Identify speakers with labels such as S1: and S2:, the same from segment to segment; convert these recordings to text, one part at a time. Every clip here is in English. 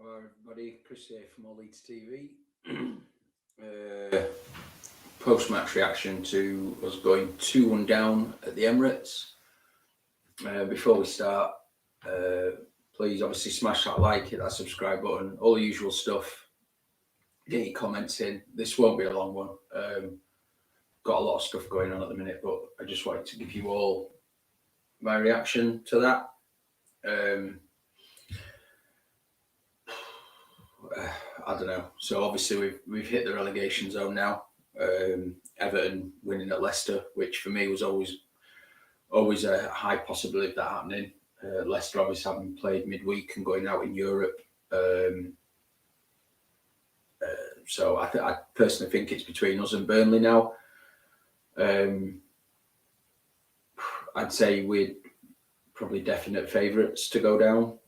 S1: Hello everybody, Chris here from Leeds TV. Post-match reaction to us going 2-1 down at the Emirates. Before we start, please obviously smash that like, hit that subscribe button, all the usual stuff. Get your comments in. This won't be a long one. Got a lot of stuff going on at the minute, but I just wanted to give you all my reaction to that. I don't know. So obviously we've hit the relegation zone now. Everton winning at Leicester, which for me was always a high possibility of that happening. Leicester obviously having played midweek and going out in Europe. So I personally think it's between us and Burnley now. I'd say we're probably definite favourites to go down.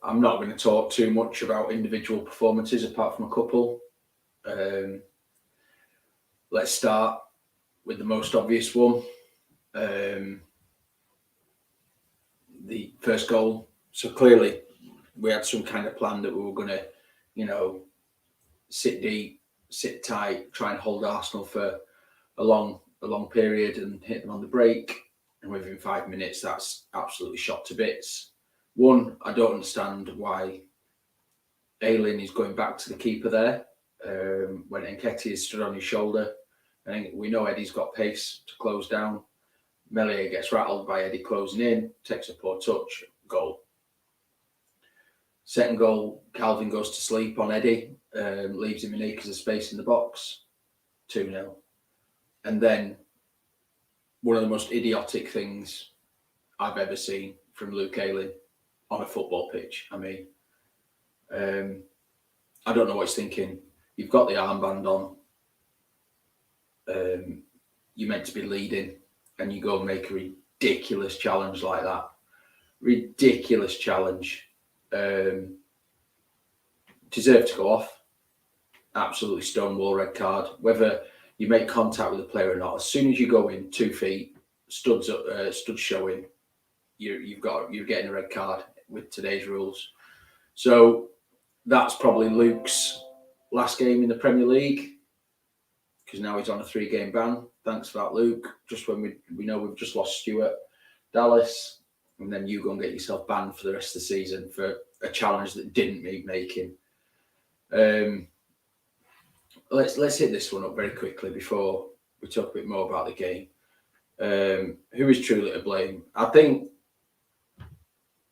S1: I'm not going to talk too much about individual performances apart from a couple. Let's start with the most obvious one. The first goal. So clearly we had some kind of plan that we were going to, sit deep, sit tight, try and hold Arsenal for a long period and hit them on the break. And within 5 minutes, that's absolutely shot to bits. One, I don't understand why Ayling is going back to the keeper there when Nketiah is stood on his shoulder. I think we know Eddie's got pace to close down. Millies gets rattled by Eddie closing in, takes a poor touch, goal. Second goal, Calvin goes to sleep on Eddie, leaves him in acres of space in the box, 2-0. And then one of the most idiotic things I've ever seen from Luke Ayling on a football pitch. I mean, I don't know what he's thinking. You've got the armband on. You're meant to be leading, and you go and make a ridiculous challenge like that. Ridiculous challenge. Deserve to go off. Absolutely stonewall red card. Whether you make contact with the player or not, as soon as you go in 2 feet, studs showing, you're getting a red card with today's rules. So that's probably Luke's last game in the Premier League, because now he's on a 3-game ban. Thanks for that, Luke. Just when we know we've just lost Stuart Dallas, and then you go and get yourself banned for the rest of the season for a challenge that didn't need making. Let's hit this one up very quickly before we talk a bit more about the game. Who is truly to blame? I think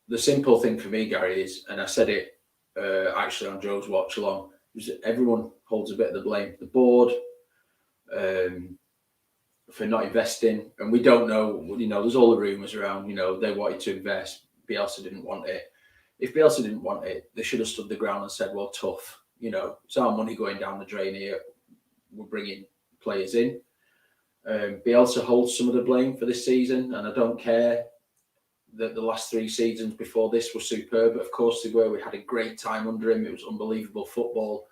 S1: the simple thing for me, Gary, is, and I said it actually on Joe's watch along, is that everyone holds a bit of the blame. The board for not investing, and we don't know. There's all the rumours around. They wanted to invest. Bielsa didn't want it. If Bielsa didn't want it, they should have stood the ground and said, "Well, tough. It's our money going down the drain here. We're bringing players in." Bielsa holds some of the blame for this season, and I don't care that the last 3 seasons before this were superb. Of course they were. We had a great time under him. It was unbelievable football.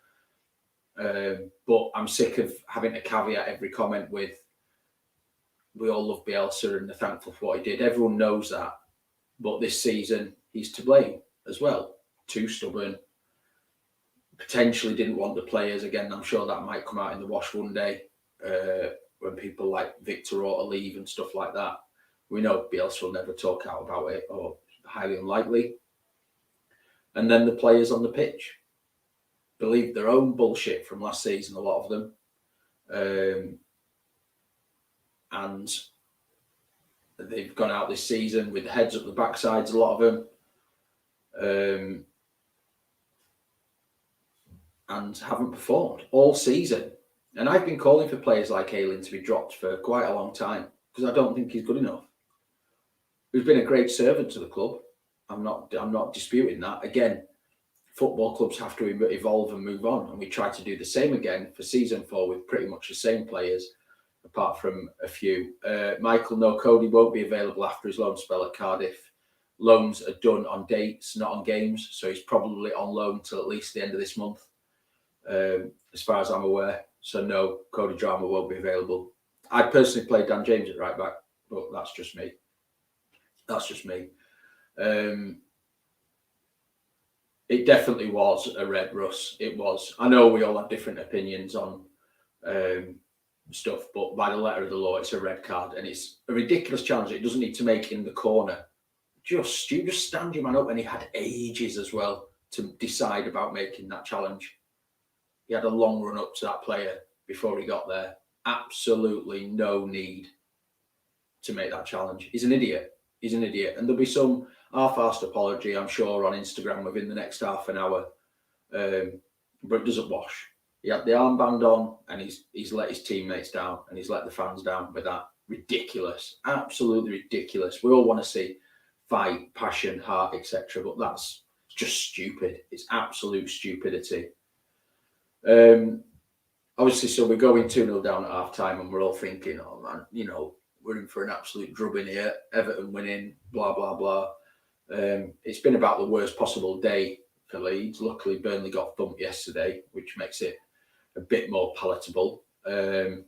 S1: But I'm sick of having to caveat every comment with, we all love Bielsa and are thankful for what he did. Everyone knows that. But this season, he's to blame as well. Too stubborn. Potentially didn't want the players. Again, I'm sure that might come out in the wash one day when people like Victor Orta leave and stuff like that. We know Bielsa will never talk out about it, or highly unlikely. And then the players on the pitch believe their own bullshit from last season, a lot of them. And they've gone out this season with heads up the backsides, a lot of them. And haven't performed all season. And I've been calling for players like Ayling to be dropped for quite a long time, because I don't think he's good enough. He's been a great servant to the club. I'm not disputing that. Again, football clubs have to evolve and move on, and we try to do the same again for season 4 with pretty much the same players, apart from a few. Michael, no, Cody won't be available after his loan spell at Cardiff. Loans are done on dates, not on games, so he's probably on loan till at least the end of this month, as far as I'm aware. So no, Cody Drama won't be available. I personally played Dan James at right back, but that's just me. It definitely was a red, Russ. It was. I know we all have different opinions on stuff, but by the letter of the law, it's a red card, and it's a ridiculous challenge. It doesn't need to make in the corner. You just stand your man up, and he had ages as well to decide about making that challenge. He had a long run up to that player before he got there. Absolutely no need to make that challenge. He's an idiot. He's an idiot. And there'll be some half-assed apology, I'm sure, on Instagram within the next half an hour. But it doesn't wash. He had the armband on, and he's let his teammates down, and he's let the fans down with that. Ridiculous. Absolutely ridiculous. We all want to see fight, passion, heart, etc. But that's just stupid. It's absolute stupidity. Obviously, so we're going 2-0 down at half time, and we're all thinking, oh man, you know, we're in for an absolute drubbing here. Everton winning, blah, blah, blah. It's been about the worst possible day for Leeds. Luckily, Burnley got thumped yesterday, which makes it a bit more palatable. And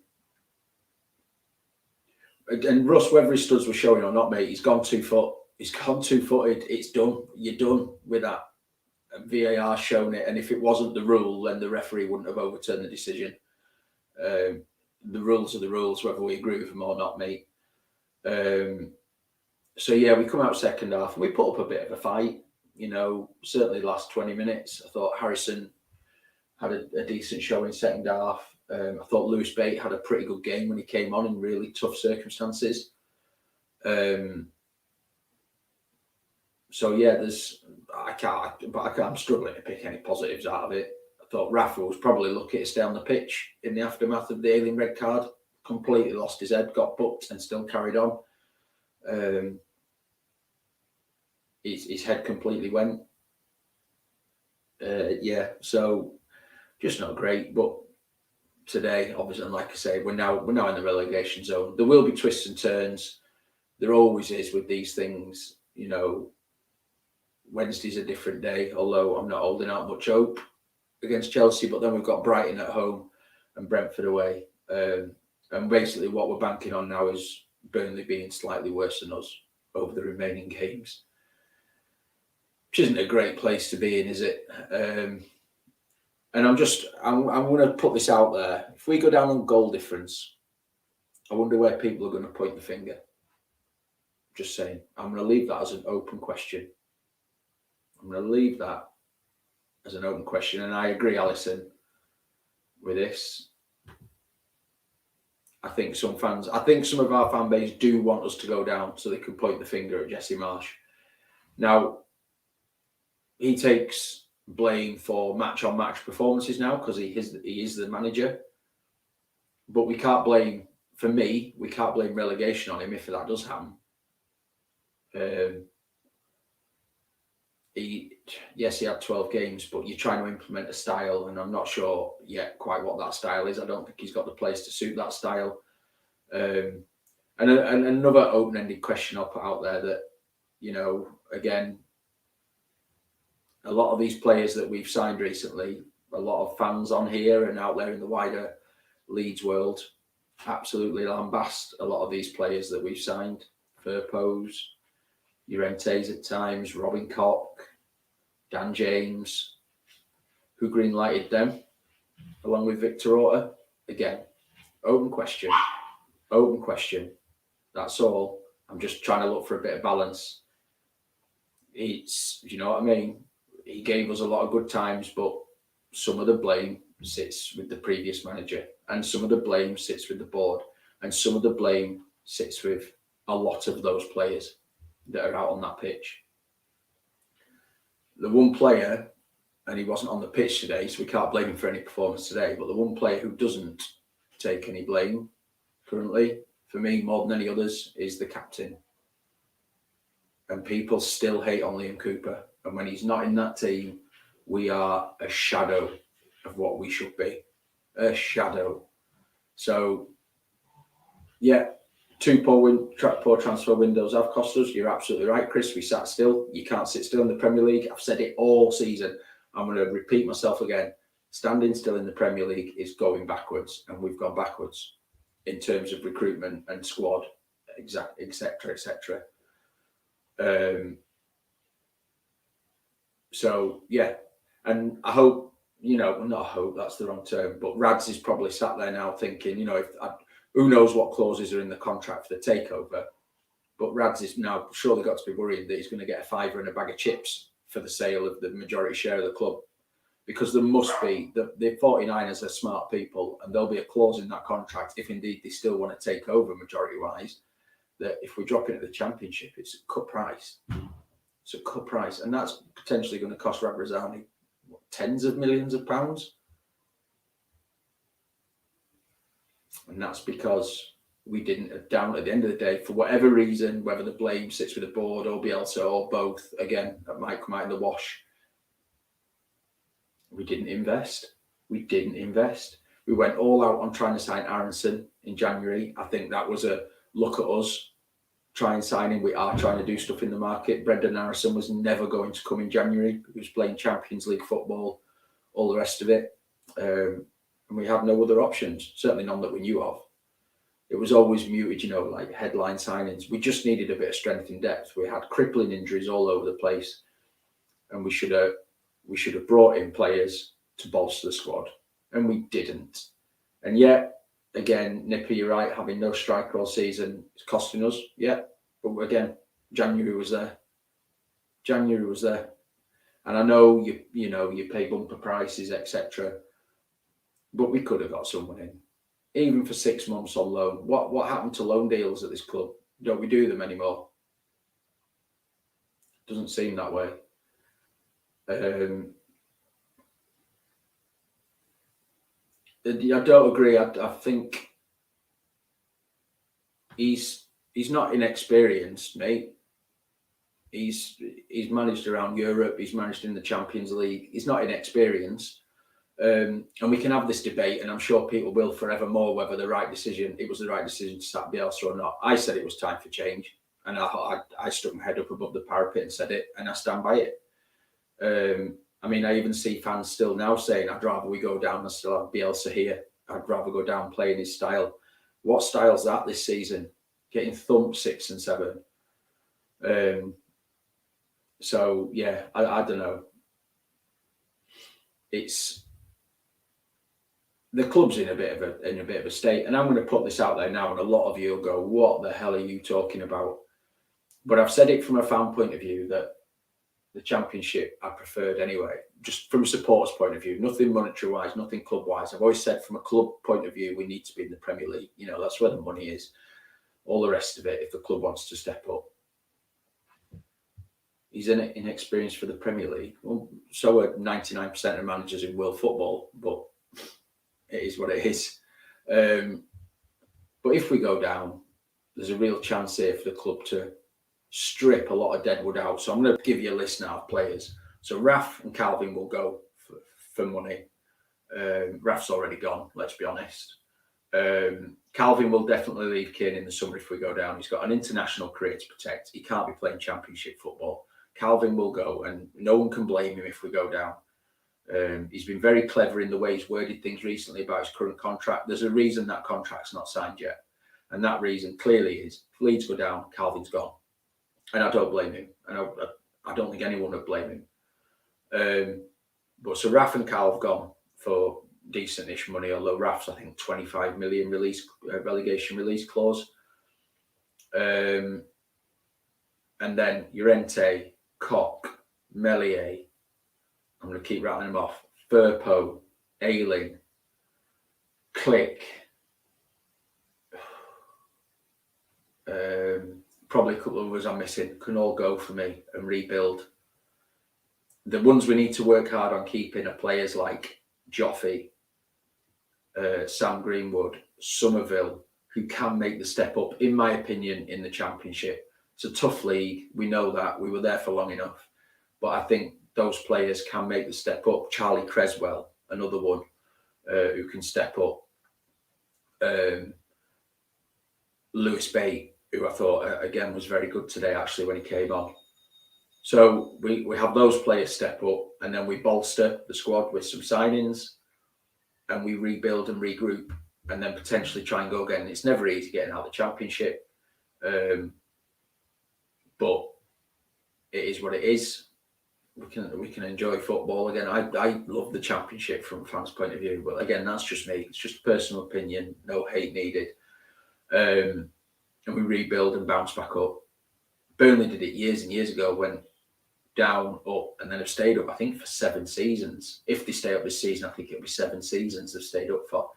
S1: Russ, whether his studs were showing or not, mate, he's gone 2 foot. He's gone 2-footed. It's done. You're done with that. VAR shown it, and if it wasn't the rule, then the referee wouldn't have overturned the decision. The rules are the rules, whether we agree with them or not, mate. So yeah, we come out second half, and we put up a bit of a fight. You know, certainly the last 20 minutes. I thought Harrison had a decent show in second half. I thought Lewis Bate had a pretty good game when he came on in really tough circumstances. So yeah, I'm struggling to pick any positives out of it. I thought Rafa was probably lucky to stay on the pitch in the aftermath of the alien red card. Completely lost his head, got booked, and still carried on. His head completely went. Yeah, so just not great. But today, obviously, like I say, we're now in the relegation zone. There will be twists and turns. There always is with these things. You know, Wednesday's a different day, although I'm not holding out much hope against Chelsea. But then we've got Brighton at home and Brentford away. And basically what we're banking on now is Burnley being slightly worse than us over the remaining games, which isn't a great place to be in, is it? And I'm going to put this out there. If we go down on goal difference, I wonder where people are going to point the finger. Just saying. I'm going to leave that as an open question. And I agree, Alison, with this. I think some of our fan base do want us to go down so they can point the finger at Jesse Marsh. Now, he takes blame for match-on-match performances now because he is the manager. But we can't blame relegation on him if that does happen. He had 12 games, but you're trying to implement a style, and I'm not sure yet quite what that style is. I don't think he's got the players to suit that style. And another open-ended question I'll put out there that, you know, again, a lot of these players that we've signed recently, a lot of fans on here and out there in the wider Leeds world absolutely lambast a lot of these players that we've signed. Firpos, Llorentes at times, Robin Koch, Dan James, who green-lighted them, along with Victor Orta. Again, open question. That's all. I'm just trying to look for a bit of balance. You know what I mean? He gave us a lot of good times, but some of the blame sits with the previous manager, and some of the blame sits with the board, and some of the blame sits with a lot of those players that are out on that pitch. The one player, and he wasn't on the pitch today, so we can't blame him for any performance today, but the one player who doesn't take any blame currently, for me, more than any others, is the captain. And people still hate on Liam Cooper. And when he's not in that team, we are a shadow of what we should be. A shadow. So, yeah, two poor transfer windows have cost us. You're absolutely right, Chris. We sat still. You can't sit still in the Premier League. I've said it all season. I'm going to repeat myself again. Standing still in the Premier League is going backwards, and we've gone backwards in terms of recruitment and squad, etc., etc. So yeah, and I hope, not hope, that's the wrong term, but Rads is probably sat there now thinking, who knows what clauses are in the contract for the takeover, but Rads is now surely got to be worried that he's going to get a fiver and a bag of chips for the sale of the majority share of the club, because there must be, the 49ers are smart people, and there'll be a clause in that contract, if indeed they still want to take over majority-wise, that if we drop into the Championship, it's a cut price. It's a cut price, and that's potentially going to cost Radrazani tens of millions of pounds. And that's because we didn't, down at the end of the day, for whatever reason, whether the blame sits with the board or Bielsa or both, again, that might come out in the wash, we didn't invest. We went all out on trying to sign Aronson in January. I think that was a look at us. Try and sign him. We are trying to do stuff in the market. Brendan Harrison was never going to come in January. He was playing Champions League football, all the rest of it. And we had no other options, certainly none that we knew of. It was always muted, like headline signings. We just needed a bit of strength in depth. We had crippling injuries all over the place, and we should have brought in players to bolster the squad, and we didn't. And yet, again, Nippy, you're right, having no striker all season is costing us. Yeah, but again, January was there. And I know you pay bumper prices, etc. But we could have got someone in, even for 6 months on loan. What happened to loan deals at this club? Don't we do them anymore? Doesn't seem that way. I don't agree. I think he's not inexperienced, mate. He's managed around Europe. He's managed in the Champions League. He's not inexperienced. And we can have this debate, and I'm sure people will forevermore, whether it was the right decision to sack Bielsa or not. I said it was time for change, and I stuck my head up above the parapet and said it, and I stand by it. I even see fans still now saying, I'd rather we go down and still have Bielsa here. I'd rather go down playing his style. What style's that this season? Getting thumped 6 and 7. So yeah, I don't know. It's the club's in a bit of a state, and I'm going to put this out there now, and a lot of you will go, "What the hell are you talking about?" But I've said it from a fan point of view that the Championship I preferred anyway, just from a supporters point of view, nothing monetary wise, nothing club wise. I've always said from a club point of view, we need to be in the Premier League. That's where the money is. All the rest of it, if the club wants to step up. He's inexperienced for the Premier League. Well, so are 99% of managers in world football, but it is what it is. But if we go down, there's a real chance here for the club to strip a lot of deadwood out. So I'm going to give you a list now of players. So Raf and Calvin will go for money. Raf's already gone, let's be honest. Calvin will definitely leave Kane in the summer if we go down. He's got an international career to protect. He can't be playing Championship football. Calvin will go, and no one can blame him if we go down. He's been very clever in the way he's worded things recently about his current contract. There's a reason that contract's not signed yet. And that reason clearly is if Leeds go down, Calvin's gone. And I don't blame him. And I don't think anyone would blame him. But so Raf and Cal have gone for decent-ish money, although Raf's, I think, 25 million relegation release clause. And then Llorente, Koch, Melier, I'm going to keep rattling them off, Firpo, Ayling, Click, probably a couple of others I'm missing, can all go for me and rebuild. The ones we need to work hard on keeping are players like Joffy, Sam Greenwood, Somerville, who can make the step up, in my opinion, in the Championship. It's a tough league. We know that. We were there for long enough. But I think those players can make the step up. Charlie Creswell, another one who can step up. Lewis Bate, who I thought, again, was very good today, actually, when he came on. So we have those players step up, and then we bolster the squad with some signings, and we rebuild and regroup, and then potentially try and go again. It's never easy getting out of the Championship, but it is what it is. we can enjoy football again. I love the Championship from a fan's point of view, but again, that's just me. It's just a personal opinion. No hate needed. And we rebuild and bounce back up. Burnley did it years and years ago, went down, up, and then have stayed up, I think, for 7 seasons. If they stay up this season, I think it'll be 7 seasons they've stayed up for.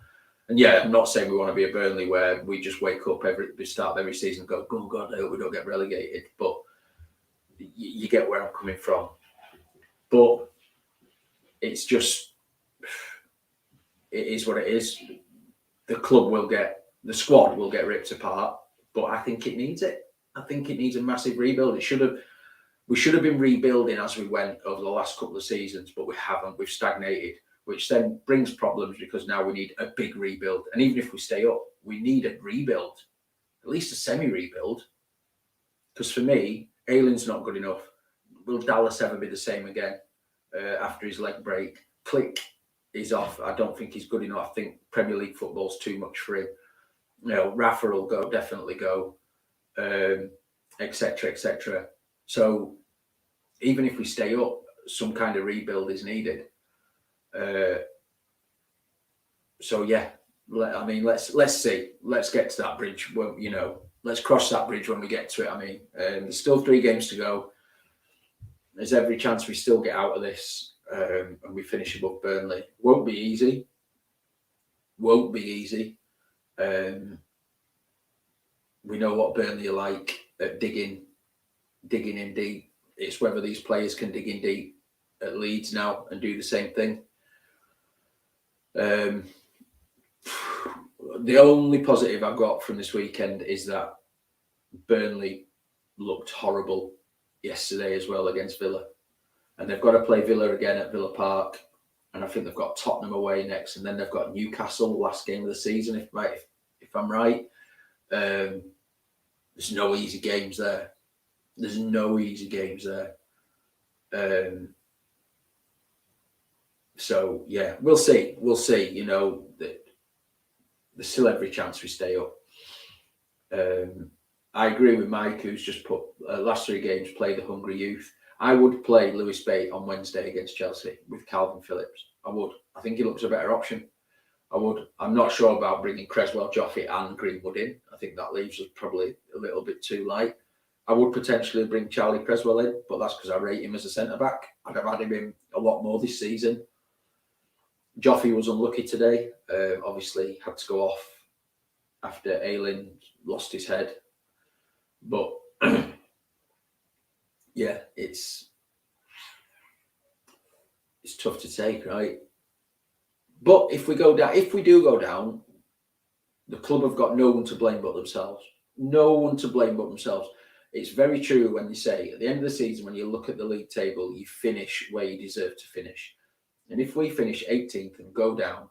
S1: And yeah, I'm not saying we want to be a Burnley where we just wake up the start of every season and go, oh God, I hope we don't get relegated. But you get where I'm coming from. But it's just, it is what it is. The squad will get ripped apart, but I think it needs it. I think it needs a massive rebuild. We should have been rebuilding as we went over the last couple of seasons, but we haven't. We've stagnated, which then brings problems because now we need a big rebuild. And even if we stay up, we need a rebuild, at least a semi-rebuild. Because for me, Aylin's not good enough. Will Dallas ever be the same again after his leg break? Click is off. I don't think he's good enough. I think Premier League football's too much for him. Rafa will definitely go, etc., etc. So even if we stay up, some kind of rebuild is needed. So yeah, let's see. Let's get to that bridge. Well, let's cross that bridge when we get to it. I mean, there's still 3 games to go. There's every chance we still get out of this and we finish above Burnley. Won't be easy. We know what Burnley are like at digging in deep. It's whether these players can dig in deep at Leeds now and do the same thing. The only positive I've got from this weekend is that Burnley looked horrible yesterday as well against Villa. And they've got to play Villa again at Villa Park. And I think they've got Tottenham away next. And then they've got Newcastle, last game of the season, if I'm right. There's no easy games there. So, yeah, we'll see. There's still every chance we stay up. I agree with Mike, who's just put last 3 games, play the hungry youth. I would play Lewis Bate on Wednesday against Chelsea with Calvin Phillips. I would. I think he looks a better option. I would. I'm not sure about bringing Creswell, Joffrey and Greenwood in. I think that leaves us probably a little bit too light. I would potentially bring Charlie Creswell in, but that's because I rate him as a centre-back. I'd have had him in a lot more this season. Joffrey was unlucky today. Obviously, had to go off after Aylin lost his head. But yeah, it's tough to take, right? But if we do go down, the club have got no one to blame but themselves. It's very true when they say at the end of the season, when you look at the league table, you finish where you deserve to finish. And if we finish 18th and go down,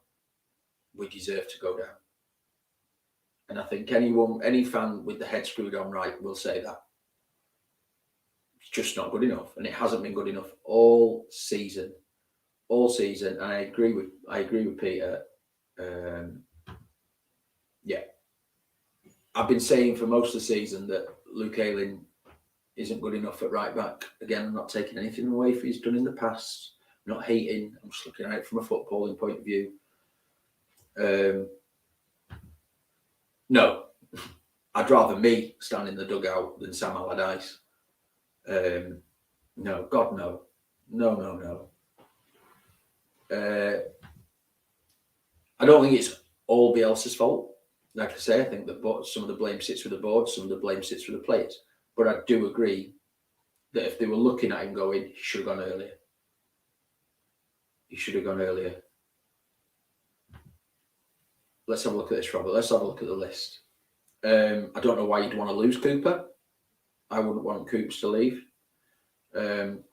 S1: we deserve to go down. And I think any fan with the head screwed on right will say that. It's just not good enough. And it hasn't been good enough all season. And I agree with Peter. Yeah. I've been saying for most of the season that Luke Ayling isn't good enough at right back. Again, I'm not taking anything away from he's done in the past. I'm not hating. I'm just looking at it from a footballing point of view. No, I'd rather me stand in the dugout than Sam Allardyce. No, God, no. No. I don't think it's all Bielsa's fault. Like I say, I think some of the blame sits with the board, some of the blame sits with the players. But I do agree that if they were looking at him going, he should have gone earlier. Let's have a look at this, Robert. Let's have a look at the list. I don't know why you'd want to lose Cooper. I wouldn't want Coops to leave.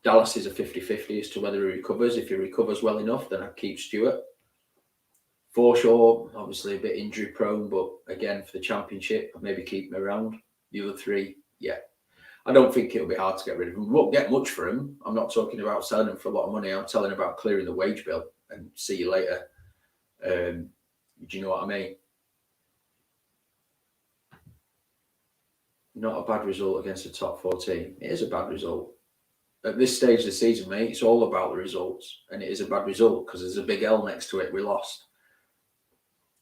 S1: Dallas is a 50-50 as to whether he recovers. If he recovers well enough, then I'd keep Stewart. Forshaw, obviously a bit injury prone, but again, for the Championship, I'd maybe keep him around. The other 3, yeah. I don't think it'll be hard to get rid of him. We won't get much for him. I'm not talking about selling him for a lot of money. I'm telling about clearing the wage bill and see you later. Do you know what I mean? Not a bad result against the top 14. It is a bad result. At this stage of the season, mate, it's all about the results, and it is a bad result because there's a big L next to it. We lost,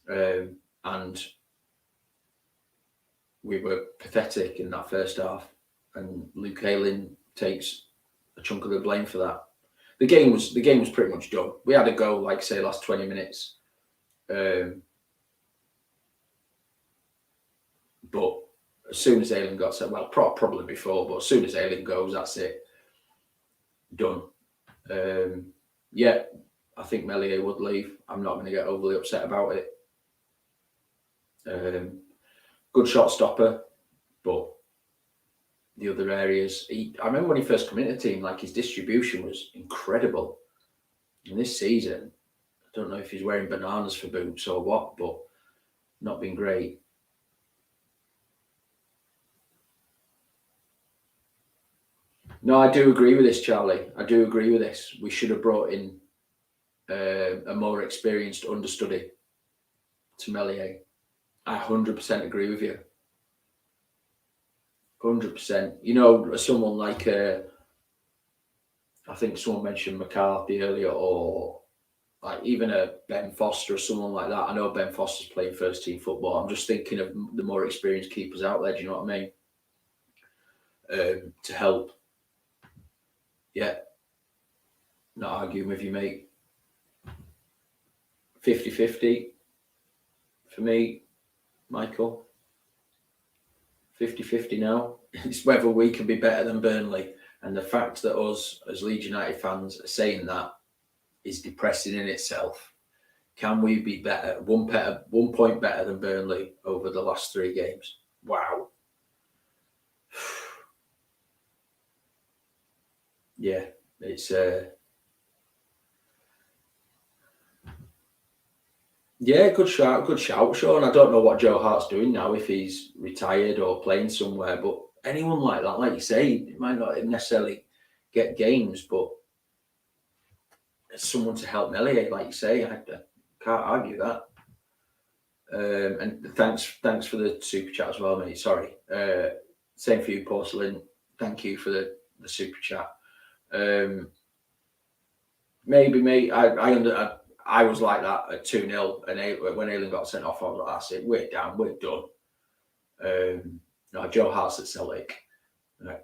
S1: and we were pathetic in that first half, and Luke Ayling takes a chunk of the blame for that. The game was pretty much done. We had a go, like say, last 20 minutes, but as soon as Ayling got set, well, probably before, but as soon as Ayling goes, that's it. Done. Yeah, I think Millies would leave. I'm not going to get overly upset about it. Good shot stopper, but the other areas, I remember when he first came into the team, like his distribution was incredible. And this season, I don't know if he's wearing bananas for boots or what, but not been great. No, I do agree with this, Charlie. I do agree with this. We should have brought in a more experienced understudy to Millies. I 100% agree with you. 100%. You know, someone like, I think someone mentioned McCarthy earlier, or like even a Ben Foster or someone like that. I know Ben Foster's playing first team football. I'm just thinking of the more experienced keepers out there. Do you know what I mean? To help. Yeah. Not arguing with you, mate. 50-50 for me, Michael. 50-50 now. It's whether we can be better than Burnley. And the fact that us, as Leeds United fans, are saying that is depressing in itself. Can we be better? 1 point better than Burnley over the last 3 games? Wow. Yeah, it's yeah, good shout, Sean. I don't know what Joe Hart's doing now, if he's retired or playing somewhere, but anyone like that, like you say, it might not necessarily get games, but someone to help Millies, like you say, I can't argue that. And thanks for the super chat as well, mate. Sorry. Same for you, Porcelain. Thank you for the super chat. Maybe, mate. I was like that at 2-0, and when Ayling got sent off, I was like, that's it, we're down, we're done. No, Joe Hart's at Celtic.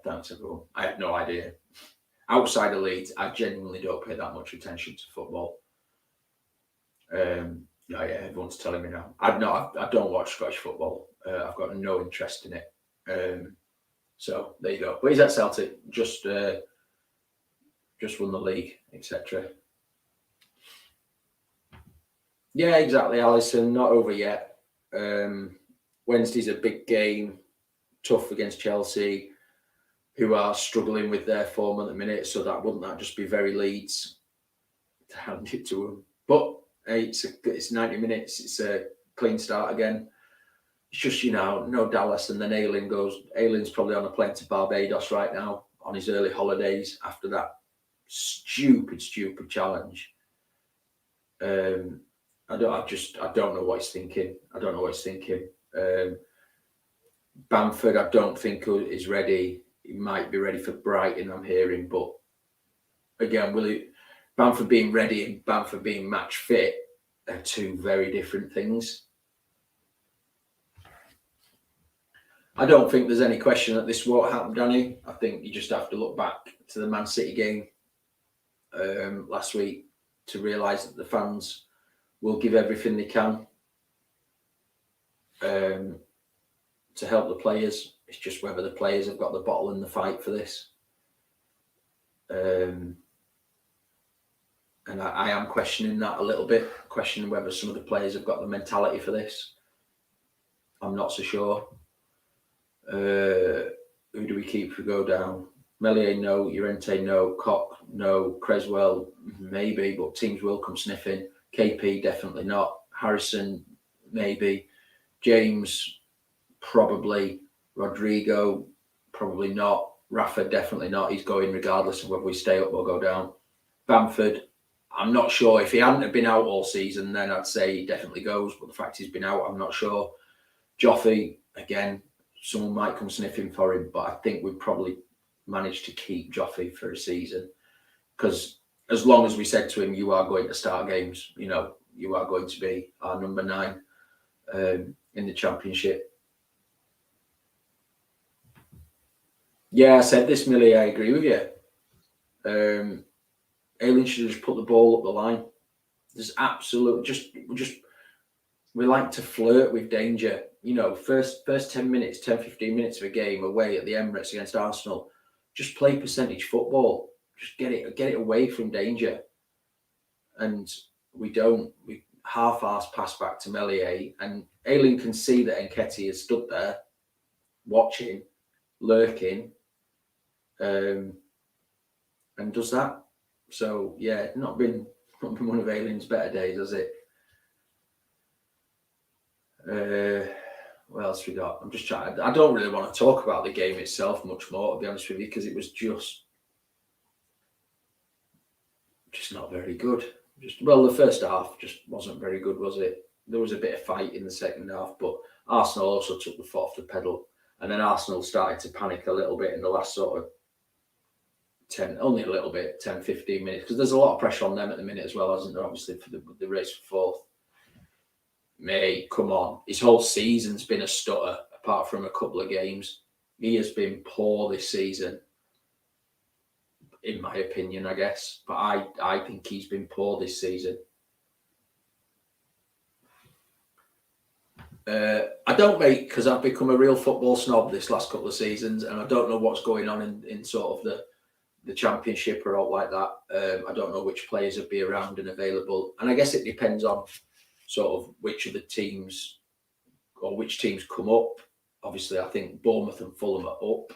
S1: Thanks, everyone. I had no idea. Outside of Leeds, I genuinely don't pay that much attention to football. No, yeah, everyone's telling me now. I don't watch Scottish football. I've got no interest in it. So there you go. But he's at Celtic, just won the league, etc. Yeah, exactly, Alison. Not over yet. Wednesday's a big game, tough against Chelsea, who are struggling with their form at the minute. So wouldn't just be very Leeds to hand it to them? But hey, it's 90 minutes. It's a clean start again. It's just, no Dallas, and then Ayling's probably on a plane to Barbados right now on his early holidays after that stupid challenge. I don't know what he's thinking. Bamford, I don't think is ready. He might be ready for Brighton, I'm hearing, but again, Bamford being ready and Bamford being match fit are 2 very different things. I don't think there's any question that this won't happen, Danny. I think you just have to look back to the Man City game last week to realise that the fans will give everything they can to help the players. It's just whether the players have got the bottle in the fight for this. And I am questioning that a little bit, questioning whether some of the players have got the mentality for this. I'm not so sure. Who do we keep if we go down? Millies, no. Llorente, no. Koch, no. Creswell, maybe, but teams will come sniffing. KP, definitely not. Harrison, maybe. James, probably. Rodrigo, probably not. Rafa, definitely not. He's going regardless of whether we stay up or go down. Bamford, I'm not sure. If he hadn't been out all season, then I'd say he definitely goes. But the fact he's been out, I'm not sure. Joffrey, again, someone might come sniffing for him, but I think we'd probably managed to keep Joffrey for a season, because as long as we said to him, you are going to start games, you know, you are going to be our number 9 in the Championship. Yeah, I said this, Millie, I agree with you. Ayling should have just put the ball up the line. There's absolutely we like to flirt with danger. You know, first 10 minutes, 10, 15 minutes of a game away at the Emirates against Arsenal, just play percentage football. Just get it away from danger. And we don't. We half-arse pass back to Melier, and Ayling can see that Nketiah has stood there watching, lurking, and does that. So yeah, not been one of Ayling's better days, has it? What else we got? I'm just trying. I don't really want to talk about the game itself much more, to be honest with you, because it was just not very good. The first half just wasn't very good, was it? There was a bit of fight in the second half, but Arsenal also took the foot off the pedal, and then Arsenal started to panic a little bit in the last sort of 10, only a little bit, 10, 15 minutes, because there's a lot of pressure on them at the minute as well, isn't there? Obviously, for the race for fourth. Mate, come on. His whole season's been a stutter, apart from a couple of games. He has been poor this season, in my opinion, I guess. But I think he's been poor this season. I don't, mate, because I've become a real football snob this last couple of seasons, and I don't know what's going on in sort of the Championship or all like that. I don't know which players will be around and available. And I guess it depends on sort of which of the teams or which teams come up. Obviously, I think Bournemouth and Fulham are up.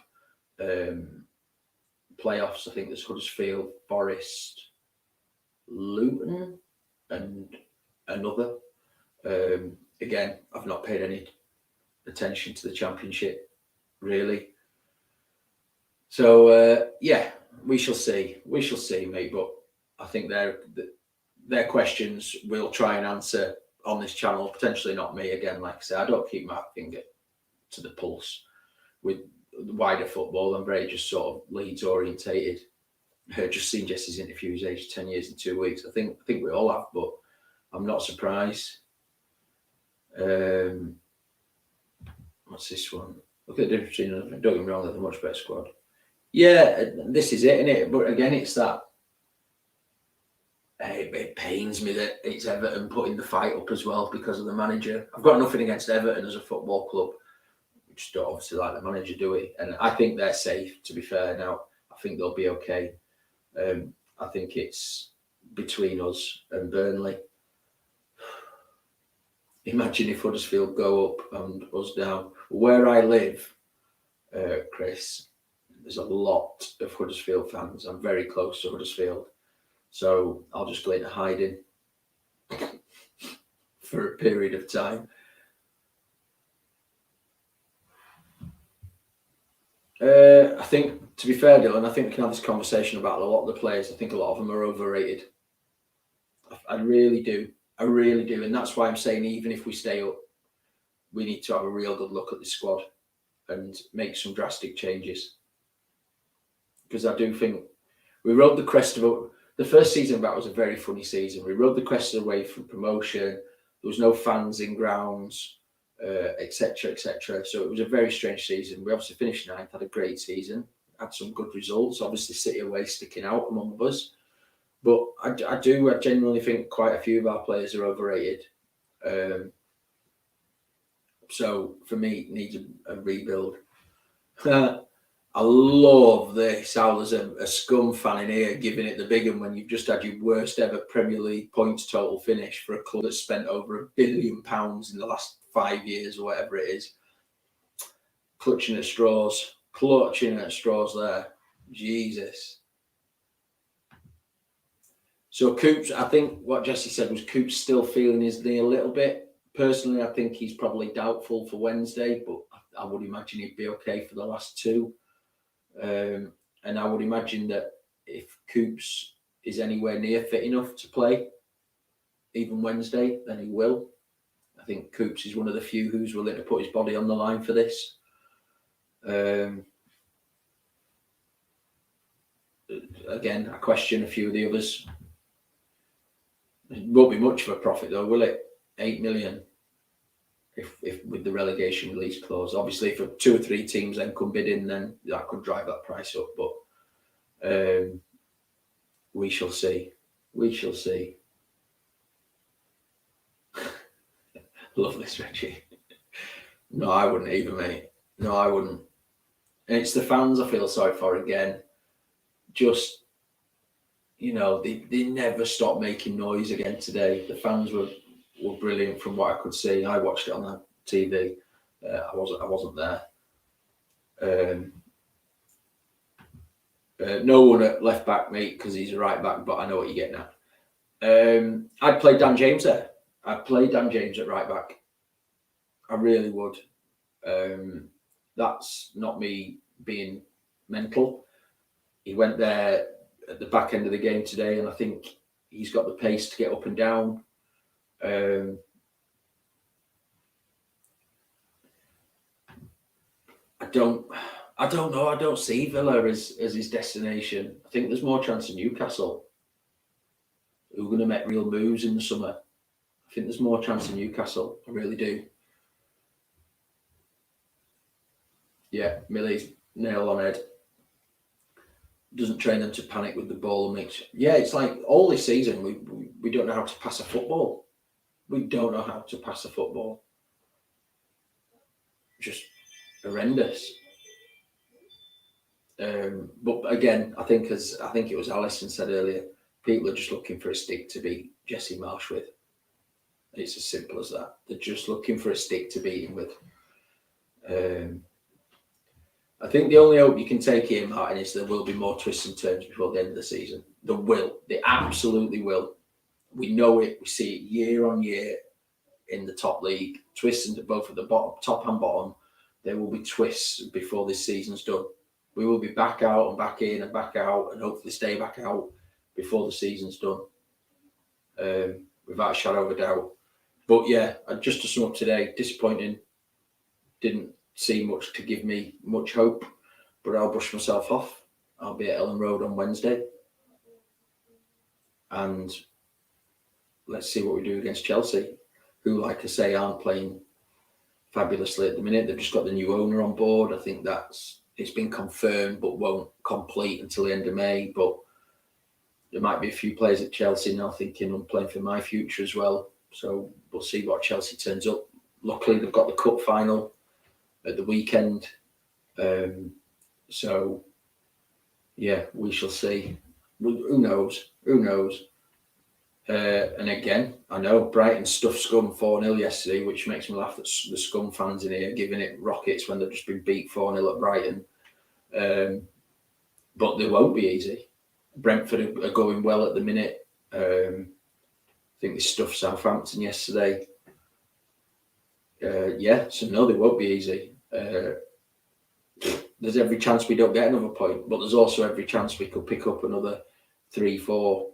S1: Playoffs, I think there's Huddersfield, Forest, Luton, and another. Again, I've not paid any attention to the Championship, really. So, yeah, we shall see. We shall see, mate. But I think their questions we'll try and answer on this channel. Potentially not me again. Like I say, I don't keep my finger to the pulse with wider football. I'm very just sort of Leeds orientated. Just seen Jesse's interview. He's aged 10 years in 2 weeks. I think we all have, but I'm not surprised. What's this one? Look at the difference between them. Don't get me wrong, they're a much better squad. Yeah, this is it, isn't it? But again, it's that. It pains me that it's Everton putting the fight up as well because of the manager. I've got nothing against Everton as a football club. We just don't obviously like the manager, do we? And I think they're safe, to be fair now. I think they'll be okay. I think it's between us and Burnley. Imagine if Huddersfield go up and us down. Where I live, Chris, there's a lot of Huddersfield fans. I'm very close to Huddersfield. So I'll just go into hiding for a period of time. I think, to be fair, Dylan, I think we can have this conversation about a lot of the players. I think a lot of them are overrated. I really do. I really do. And that's why I'm saying even if we stay up, we need to have a real good look at the squad and make some drastic changes. Because I do think we rode the crest of the first season back was a very funny season. We rode the crest away from promotion. There was no fans in grounds, etc., etc. So it was a very strange season. We obviously finished ninth, had a great season, had some good results. Obviously, City away sticking out among us. But I genuinely think quite a few of our players are overrated. So for me, it needs a rebuild. I love this. How there's a scum fan in here giving it the big one when you've just had your worst ever Premier League points total finish for a club that's spent over £1 billion in the last 5 years or whatever it is. Clutching at straws there. Jesus. So Coops, I think what Jesse said was Coops still feeling his knee a little bit. Personally, I think he's probably doubtful for Wednesday, but I would imagine he'd be okay for the last two. And I would imagine that if Coops is anywhere near fit enough to play, even Wednesday, then he will. I think Coops is one of the few who's willing to put his body on the line for this. again, I question a few of the others. It won't be much of a profit though, will it? 8 million. If with the relegation release clause, obviously, if 2 or 3 teams then come bidding, then that could drive that price up. But we shall see. We shall see. Lovely stretchy. No, I wouldn't either, mate. No, I wouldn't. And it's the fans I feel sorry for again. Just, you know, they never stop making noise again today. The fans were brilliant from what I could see. I watched it on the TV. I wasn't there. No one at left back, mate, because he's a right back. But I know what you're getting at. I'd play Dan James there. I'd play Dan James at right back. I really would. That's not me being mental. He went there at the back end of the game today, and I think he's got the pace to get up and down. I don't know. I don't see Villa as his destination. I think there's more chance in Newcastle, who are going to make real moves in the summer. I think there's more chance in Newcastle. I really do. Yeah, Millies, nail on head. Doesn't train them to panic with the ball. Yeah, it's like all this season we don't know how to pass a football. We don't know how to pass a football. Just horrendous. But again, I think it was Alison said earlier, people are just looking for a stick to beat Jesse Marsh with. It's as simple as that. They're just looking for a stick to beat him with. I think the only hope you can take here, Martin, is there will be more twists and turns before the end of the season. There will. They absolutely will. We know it. We see it year on year in the top league. Twists into both at the bottom, top and bottom. There will be twists before this season's done. We will be back out and back in and back out and hopefully stay back out before the season's done. Without a shadow of a doubt. But yeah, just to sum up today, disappointing. Didn't see much to give me much hope, but I'll brush myself off. I'll be at Ellen Road on Wednesday. And let's see what we do against Chelsea, who, like I say, aren't playing fabulously at the minute. They've just got the new owner on board. I think it's been confirmed, but won't complete until the end of May. But there might be a few players at Chelsea now thinking I'm playing for my future as well. So we'll see what Chelsea turns up. Luckily, they've got the cup final at the weekend. So, yeah, we shall see. Who knows? Who knows? And again, I know Brighton stuffed Scum 4-0 yesterday, which makes me laugh that the Scum fans in here giving it rockets when they've just been beat 4-0 at Brighton. But they won't be easy. Brentford are going well at the minute. I think they stuffed Southampton yesterday. So no, they won't be easy. There's every chance we don't get another point, but there's also every chance we could pick up another 3, 4,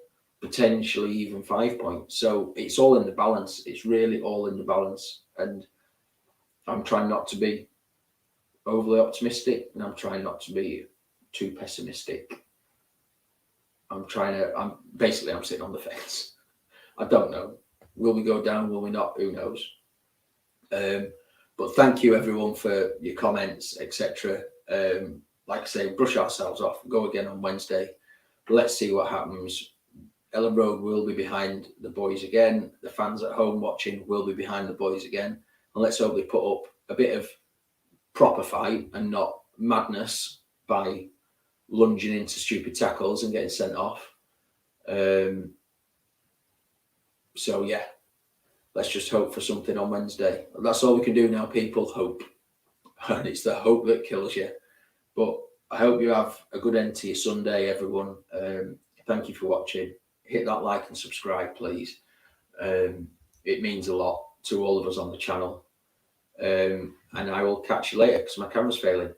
S1: potentially even 5 points. So it's all in the balance. It's really all in the balance. And I'm trying not to be overly optimistic, and I'm trying not to be too pessimistic. I'm sitting on the fence. I don't know. Will we go down? Will we not? Who knows? But thank you everyone for your comments, etc. Like I say, brush ourselves off. Go again on Wednesday. Let's see what happens. Ellen Road will be behind the boys again. The fans at home watching will be behind the boys again. And let's hope they put up a bit of proper fight and not madness by lunging into stupid tackles and getting sent off. So yeah, let's just hope for something on Wednesday. That's all we can do now, people. Hope. And it's the hope that kills you. But I hope you have a good end to your Sunday, everyone. Thank you for watching. Hit that like and subscribe, please. It means a lot to all of us on the channel. And I will catch you later because my camera's failing.